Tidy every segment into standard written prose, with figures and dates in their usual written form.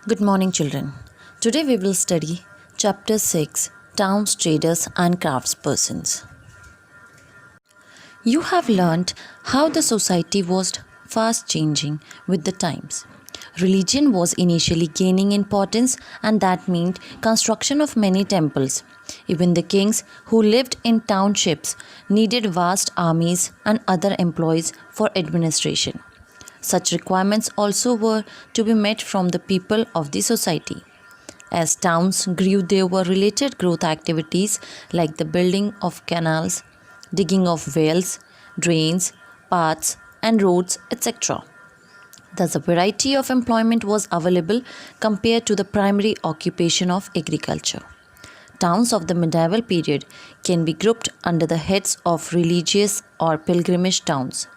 Good morning, children. Today we will study Chapter 6 Towns, Traders, and Craftspersons. You have learnt how the society was fast changing with the times. Religion was initially gaining importance, and that meant construction of many temples. Even the kings who lived in townships needed vast armies and other employees for administration. Such requirements also were to be met from the people of the society. As towns grew, there were related growth activities like the building of canals, digging of wells, drains, paths, and roads, etc. Thus, a variety of employment was available compared to the primary occupation of agriculture. Towns of the medieval period can be grouped under the heads of religious or pilgrimage towns,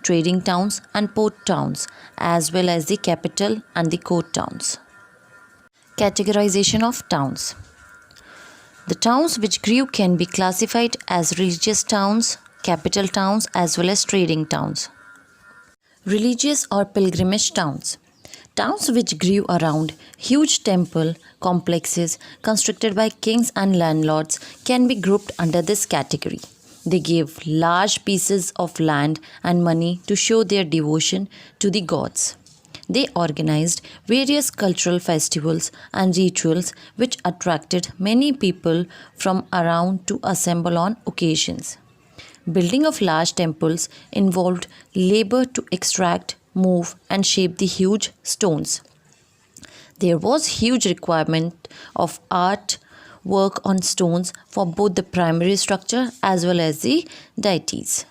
trading towns, and port towns, as well as the capital and the court towns. Categorization of towns. The towns which grew can be classified as religious towns, capital towns, as well as trading towns. Religious or pilgrimage towns. Towns which grew around huge temple complexes constructed by kings and landlords can be grouped under this category. They gave large pieces of land and money to show their devotion to the gods. They organized various cultural festivals and rituals which attracted many people from around to assemble on occasions. Building of large temples involved labor to extract, move, and shape the huge stones. There was huge requirement of art work on stones for both the primary structure as well as the deities.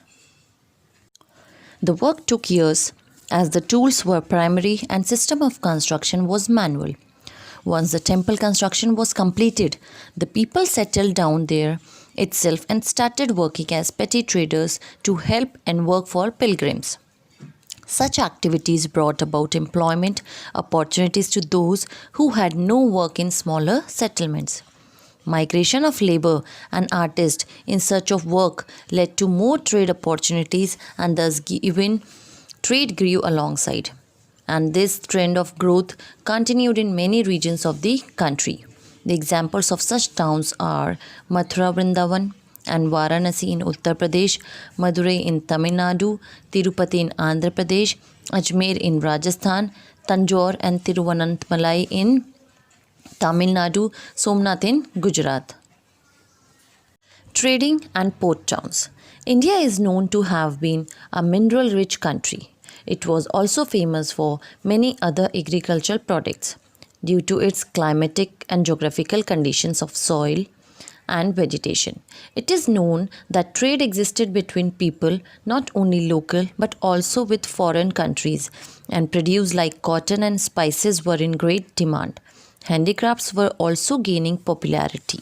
The work took years as the tools were primary and system of construction was manual. Once the temple construction was completed, the people settled down there itself and started working as petty traders to help and work for pilgrims. Such activities brought about employment opportunities to those who had no work in smaller settlements. Migration of labor and artists in search of work led to more trade opportunities, and thus even trade grew alongside. And this trend of growth continued in many regions of the country. The examples of such towns are Mathura, Vrindavan, and Varanasi in Uttar Pradesh, Madurai in Tamil Nadu, Tirupati in Andhra Pradesh, Ajmer in Rajasthan, Tanjore and Tiruvananthamalai in Tamil Nadu, Somnath in Gujarat. Trading and port towns. India is known to have been a mineral rich country. It was also famous for many other agricultural products due to its climatic and geographical conditions of soil and vegetation. It is known that trade existed between people not only local but also with foreign countries, and produce like cotton and spices were in great demand. Handicrafts were also gaining popularity.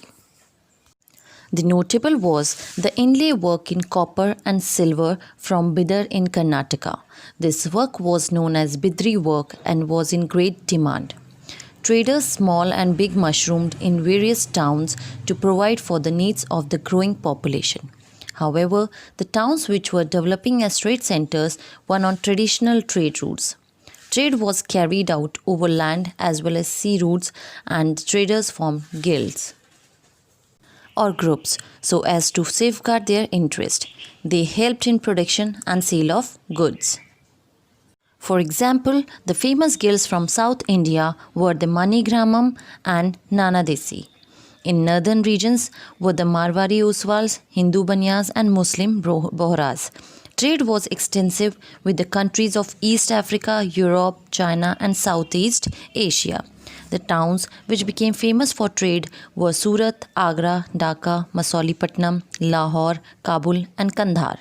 The notable was the inlay work in copper and silver from Bidar in Karnataka. This work was known as Bidri work and was in great demand. Traders small and big mushroomed in various towns to provide for the needs of the growing population. However, the towns which were developing as trade centers were on traditional trade routes. Trade was carried out over land as well as sea routes, and traders formed guilds or groups so as to safeguard their interest. They helped in production and sale of goods. For example, the famous guilds from South India were the Manigramam and Nanadesi. In northern regions were the Marwari Oswals, Hindu Banyas, and Muslim Bohras. Trade was extensive with the countries of East Africa, Europe, China, and Southeast Asia. The towns which became famous for trade were Surat, Agra, Dhaka, MASULIPATNAM, Lahore, Kabul, and Kandahar.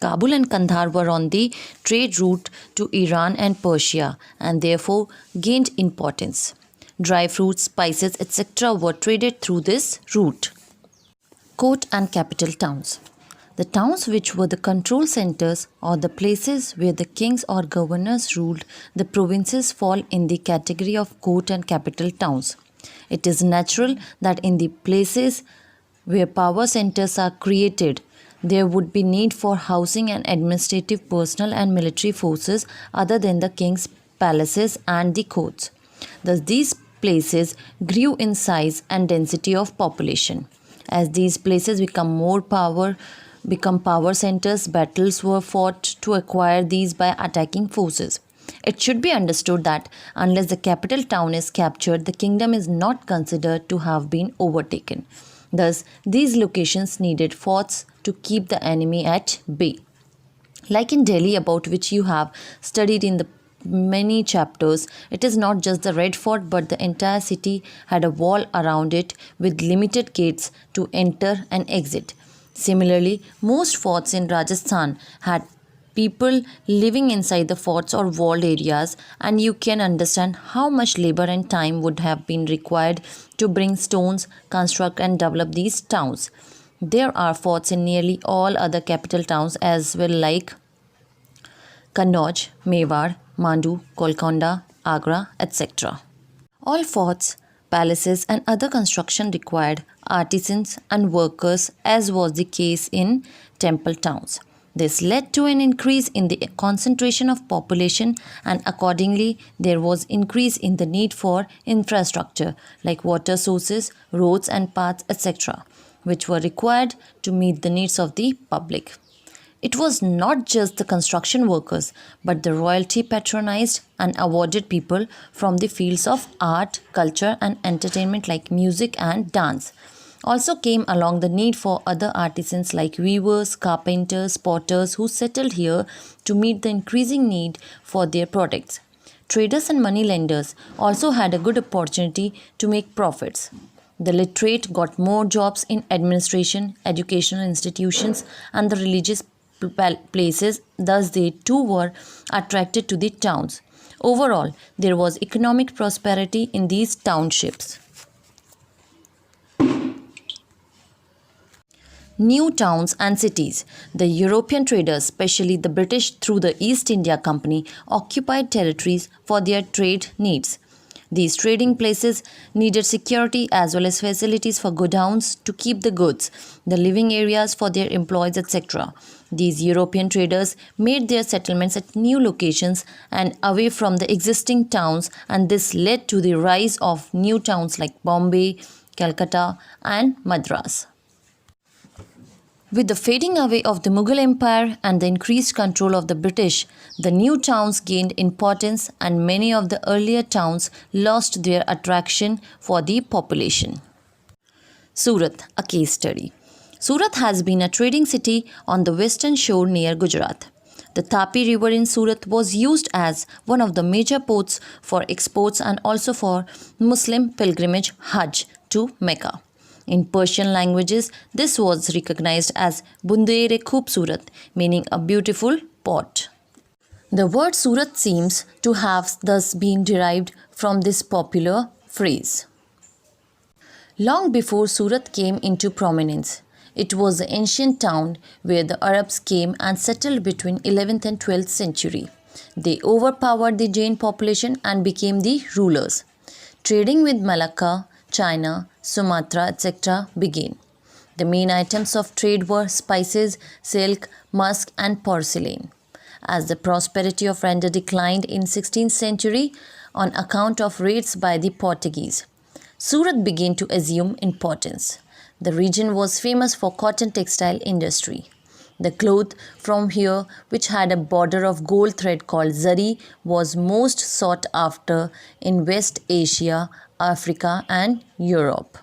Kabul and Kandahar were on the trade route to Iran and Persia and therefore gained importance. Dry fruits, spices, etc. were traded through this route. Court and capital towns. The towns which were the control centers or the places where the kings or governors ruled the provinces fall in the category of court and capital towns. It is natural that in the places where power centers are created, there would be need for housing and administrative personnel and military forces other than the king's palaces and the courts. Thus, these places grew in size and density of population. As these places become power centers, battles were fought to acquire these by attacking forces. It should be understood that unless the capital town is captured, the kingdom is not considered to have been overtaken. Thus, these locations needed forts to keep the enemy at bay. Like in Delhi, about which you have studied in the many chapters, it is not just the Red Fort but the entire city had a wall around it with limited gates to enter and exit. Similarly, most forts in Rajasthan had people living inside the forts or walled areas, and you can understand how much labor and time would have been required to bring stones, construct and develop these towns. There are forts in nearly all other capital towns as well, like Kannauj, Mewar, Mandu, Golconda, Agra, etc. All forts, palaces and other construction required artisans and workers, as was the case in temple towns. This led to an increase in the concentration of population, and accordingly there was increase in the need for infrastructure like water sources, roads and paths, etc., which were required to meet the needs of the public. It was not just the construction workers, but the royalty patronized and awarded people from the fields of art, culture and entertainment like music and dance. Also came along the need for other artisans like weavers, carpenters, potters who settled here to meet the increasing need for their products. Traders and moneylenders also had a good opportunity to make profits. The literate got more jobs in administration, educational institutions and the religious places, thus they too were attracted to the towns. Overall, there was economic prosperity in these townships. New towns and cities. The European traders, especially the British through the East India Company, occupied territories for their trade needs. These trading places needed security as well as facilities for godowns to keep the goods, the living areas for their employees, etc. These European traders made their settlements at new locations and away from the existing towns, and this led to the rise of new towns like Bombay, Calcutta and Madras. With the fading away of the Mughal Empire and the increased control of the British, the new towns gained importance and many of the earlier towns lost their attraction for the population. Surat, a case study. Surat has been a trading city on the western shore near Gujarat. The Tapi River in Surat was used as one of the major ports for exports and also for Muslim pilgrimage Hajj to Mecca. In Persian languages, this was recognized as Bundere Khubsurat, meaning a beautiful port. The word Surat seems to have thus been derived from this popular phrase. Long before Surat came into prominence, it was the ancient town where the Arabs came and settled between 11th and 12th century. They overpowered the Jain population and became the rulers. Trading with Malacca, China, Sumatra, etc. began. The main items of trade were spices, silk, musk and porcelain. As the prosperity of render declined in 16th century on account of raids by the Portuguese, Surat began to assume importance. The region was famous for cotton textile industry. The cloth from here, which had a border of gold thread called zari, was most sought after in West Asia, Africa and Europe.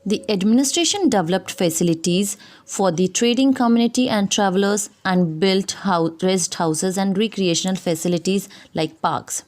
The administration developed facilities for the trading community and travelers and built rest houses and recreational facilities like parks.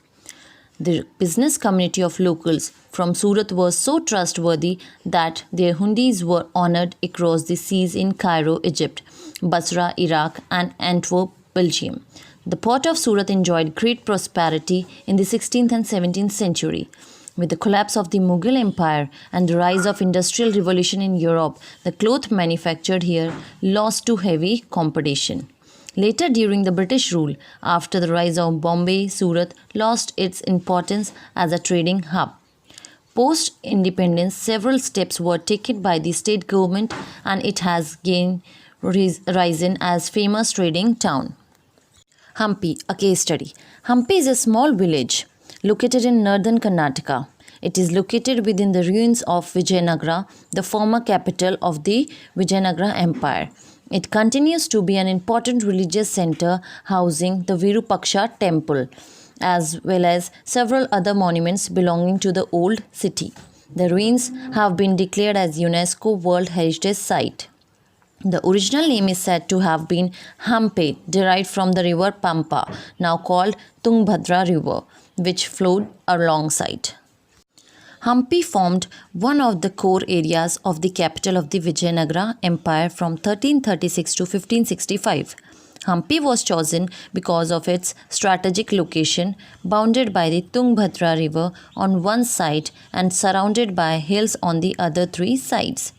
The business community of locals from Surat was so trustworthy that their hundis were honored across the seas in Cairo, Egypt, Basra, Iraq and Antwerp, Belgium. The port of Surat enjoyed great prosperity in the 16th and 17th century. With the collapse of the Mughal Empire and the rise of Industrial Revolution in Europe, the cloth manufactured here lost to heavy competition. Later, during the British rule, after the rise of Bombay, Surat lost its importance as a trading hub. Post-independence, several steps were taken by the state government and it has again risen as famous trading town. HAMPI, a case study. HAMPI is a small village located in northern Karnataka. It is located within the ruins of Vijayanagara, the former capital of the Vijayanagara Empire. It continues to be an important religious center housing the Virupaksha Temple, as well as several other monuments belonging to the old city. The ruins have been declared as UNESCO World Heritage Site. The original name is said to have been HAMPI, derived from the river Pampa, now called Tungabhadra River, which flowed alongside. Hampi formed one of the core areas of the capital of the Vijayanagara Empire from 1336 to 1565. Hampi was chosen because of its strategic location, bounded by the Tungabhadra River on one side and surrounded by hills on the other three sides.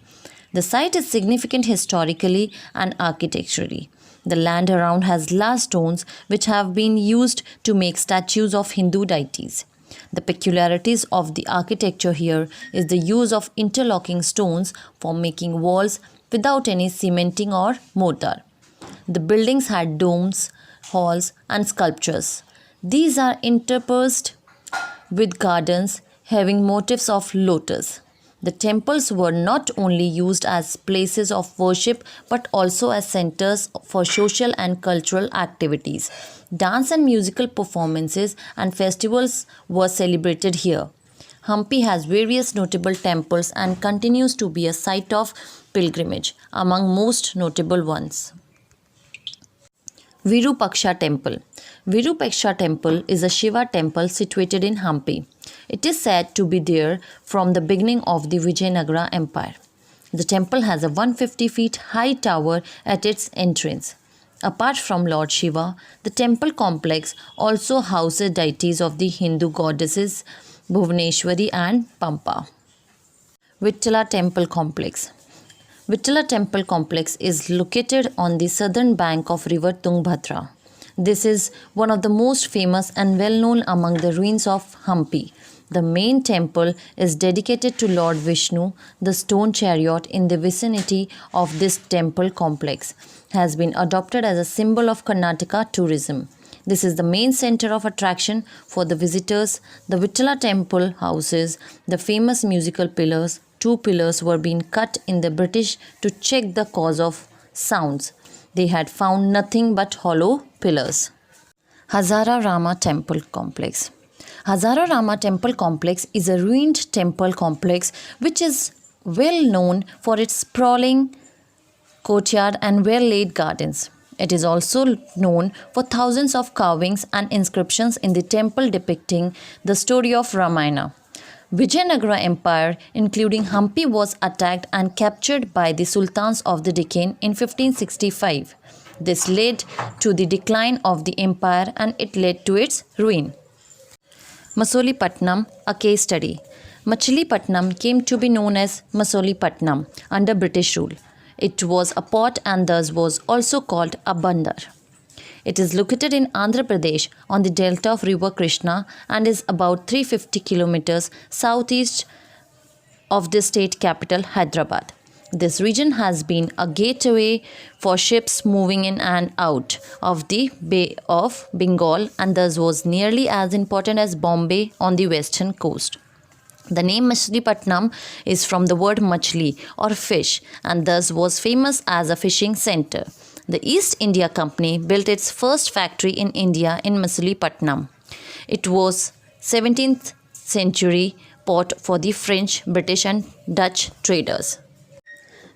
The site is significant historically and architecturally. The land around has large stones which have been used to make statues of Hindu deities. The peculiarities of the architecture here is the use of interlocking stones for making walls without any cementing or mortar. The buildings had domes, halls and sculptures. These are interspersed with gardens having motifs of lotus. The temples were not only used as places of worship but also as centers for social and cultural activities. Dance and musical performances and festivals were celebrated here. Hampi has various notable temples and continues to be a site of pilgrimage, among most notable ones. Virupaksha Temple. Virupaksha Temple is a Shiva temple situated in Hampi. It is said to be there from the beginning of the Vijayanagara Empire. The temple has a 150 feet high tower at its entrance. Apart from Lord Shiva, the temple complex also houses deities of the Hindu goddesses Bhuvaneshwari and Pampa. Vittala Temple Complex. Vittala Temple Complex is located on the southern bank of river Tungabhadra. This is one of the most famous and well-known among the ruins of Hampi. The main temple is dedicated to Lord Vishnu. The stone chariot in the vicinity of this temple complex has been adopted as a symbol of Karnataka tourism. This is the main center of attraction for the visitors. The Vittala temple houses the famous musical pillars. 2 pillars were being cut in the British to check the cause of sounds. They had found nothing but hollow pillars. Hazara Rama Temple Complex. Hazara Rama Temple Complex is a ruined temple complex which is well known for its sprawling courtyard and well-laid gardens. It is also known for thousands of carvings and inscriptions in the temple depicting the story of Ramayana. Vijayanagara Empire, including Hampi, was attacked and captured by the sultans of the Deccan in 1565. This led to the decline of the empire and it led to its ruin. MASULIPATNAM, a case study. Machilipatnam came to be known as MASULIPATNAM under British rule. It was a port and thus was also called a bandar. It is located in Andhra Pradesh on the delta of river Krishna and is about 350 kilometers southeast of the state capital Hyderabad. This region has been a gateway for ships moving in and out of the Bay of Bengal and thus was nearly as important as Bombay on the western coast. The name Machilipatnam is from the word machli or fish and thus was famous as a fishing center. The East India Company built its first factory in India in Machilipatnam. It was 17th century port for the French, British and Dutch traders.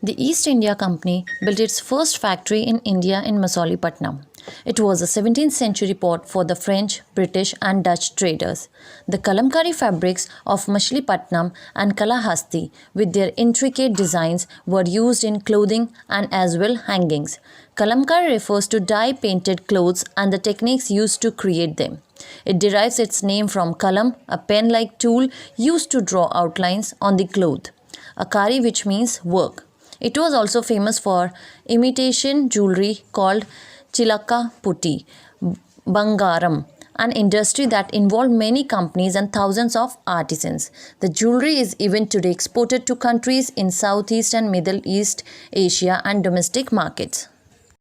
The East India Company built its first factory in India in Masulipatam. It was a 17th century port for the French, British and Dutch traders. The Kalamkari fabrics of Machilipatnam and Kalahasti with their intricate designs were used in clothing and as well hangings. Kalamkari refers to dye-painted clothes and the techniques used to create them. It derives its name from kalam, a pen-like tool used to draw outlines on the cloth. Akari, which means work. It was also famous for imitation jewelry called Chilaka Putti, Bangaram, an industry that involved many companies and thousands of artisans. The jewelry is even today exported to countries in Southeast and Middle East Asia and domestic markets.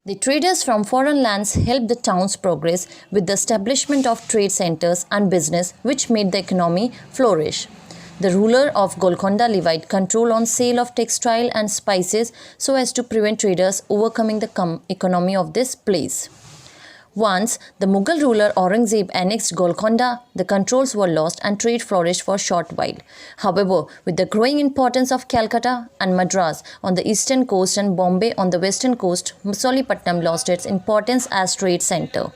The traders from foreign lands helped the towns progress with the establishment of trade centers and business, which made the economy flourish. The ruler of Golconda levied control on sale of textile and spices so as to prevent traders overcoming the economy of this place. Once the Mughal ruler Aurangzeb annexed Golconda, the controls were lost and trade flourished for a short while. However, with the growing importance of Calcutta and Madras on the eastern coast and Bombay on the western coast, MASULIPATNAM lost its importance as trade center.